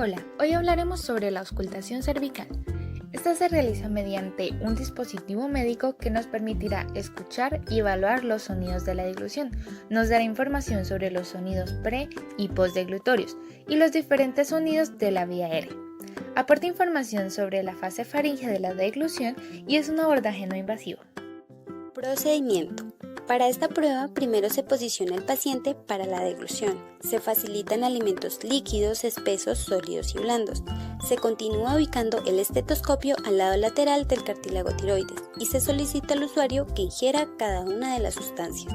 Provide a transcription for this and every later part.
Hola, hoy hablaremos sobre la auscultación cervical. Esta se realiza mediante un dispositivo médico que nos permitirá escuchar y evaluar los sonidos de la deglución. Nos dará información sobre los sonidos pre- y postdeglutorios y los diferentes sonidos de la vía aérea. Aporta información sobre la fase faríngea de la deglución y es un abordaje no invasivo. Procedimiento. Para esta prueba, primero se posiciona el paciente para la deglución. Se facilitan alimentos líquidos, espesos, sólidos y blandos. Se continúa ubicando el estetoscopio al lado lateral del cartílago tiroides y se solicita al usuario que ingiera cada una de las sustancias.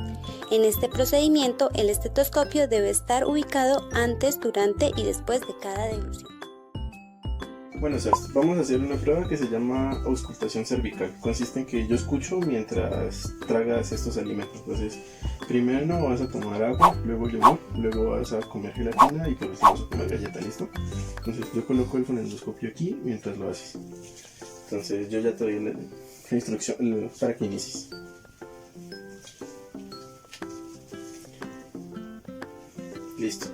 En este procedimiento, el estetoscopio debe estar ubicado antes, durante y después de cada deglución. Bueno, Sebas, vamos a hacer una prueba que se llama auscultación cervical. Consiste en que yo escucho mientras tragas estos alimentos. Entonces, primero vas a tomar agua, luego yogur, luego vas a comer gelatina y por último vas a comer galleta, ¿listo? Entonces, yo coloco el fonendoscopio aquí mientras lo haces. Entonces, yo ya te doy la instrucción para que inicies. Listo.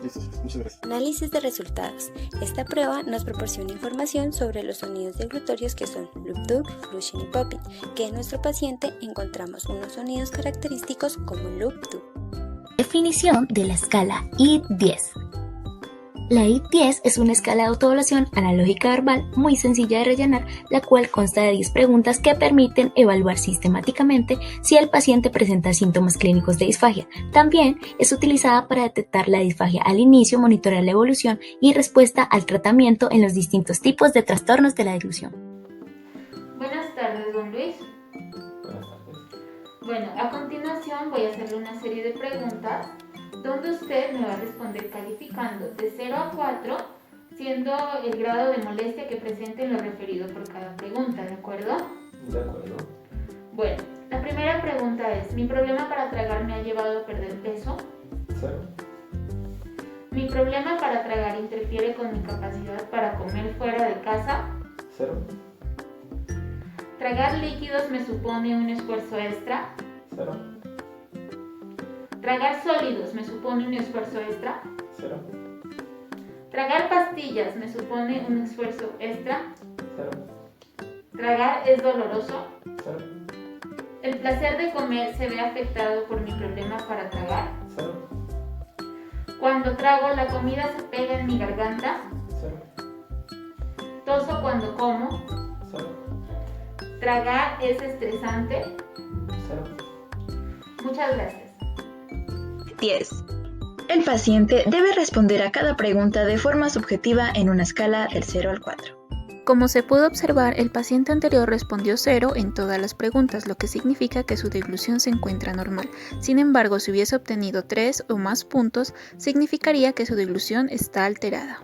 Listo, muchas gracias. Análisis de resultados. Esta prueba nos proporciona información sobre los sonidos deglutorios que son loop dug, flushing y popping, que en nuestro paciente encontramos unos sonidos característicos como loop dug. Definición de la escala ID-10. La ID-10 es una escala de autoevaluación analógica verbal muy sencilla de rellenar, la cual consta de 10 preguntas que permiten evaluar sistemáticamente si el paciente presenta síntomas clínicos de disfagia. También es utilizada para detectar la disfagia al inicio, monitorear la evolución y respuesta al tratamiento en los distintos tipos de trastornos de la deglución. Buenas tardes, don Luis. Buenas tardes. Bueno, a continuación voy a hacerle una serie de preguntas donde usted me va a responder calificando de 0 a 4, siendo el grado de molestia que presente en lo referido por cada pregunta, ¿de acuerdo? De acuerdo. Bueno, la primera pregunta es: ¿mi problema para tragar me ha llevado a perder peso? 0. ¿Mi problema para tragar interfiere con mi capacidad para comer fuera de casa? 0. ¿Tragar líquidos me supone un esfuerzo extra? 0. ¿Tragar sólidos me supone un esfuerzo extra? 0. ¿Tragar pastillas me supone un esfuerzo extra? 0. ¿Tragar es doloroso? 0. ¿El placer de comer se ve afectado por mi problema para tragar? 0. Cuando trago, la comida se pega en mi garganta. 0. ¿Toso cuando como? 0. ¿Tragar es estresante? 0. Muchas gracias. 10. El paciente debe responder a cada pregunta de forma subjetiva en una escala del 0 al 4. Como se pudo observar, el paciente anterior respondió 0 en todas las preguntas, lo que significa que su deglución se encuentra normal. Sin embargo, si hubiese obtenido 3 o más puntos, significaría que su deglución está alterada.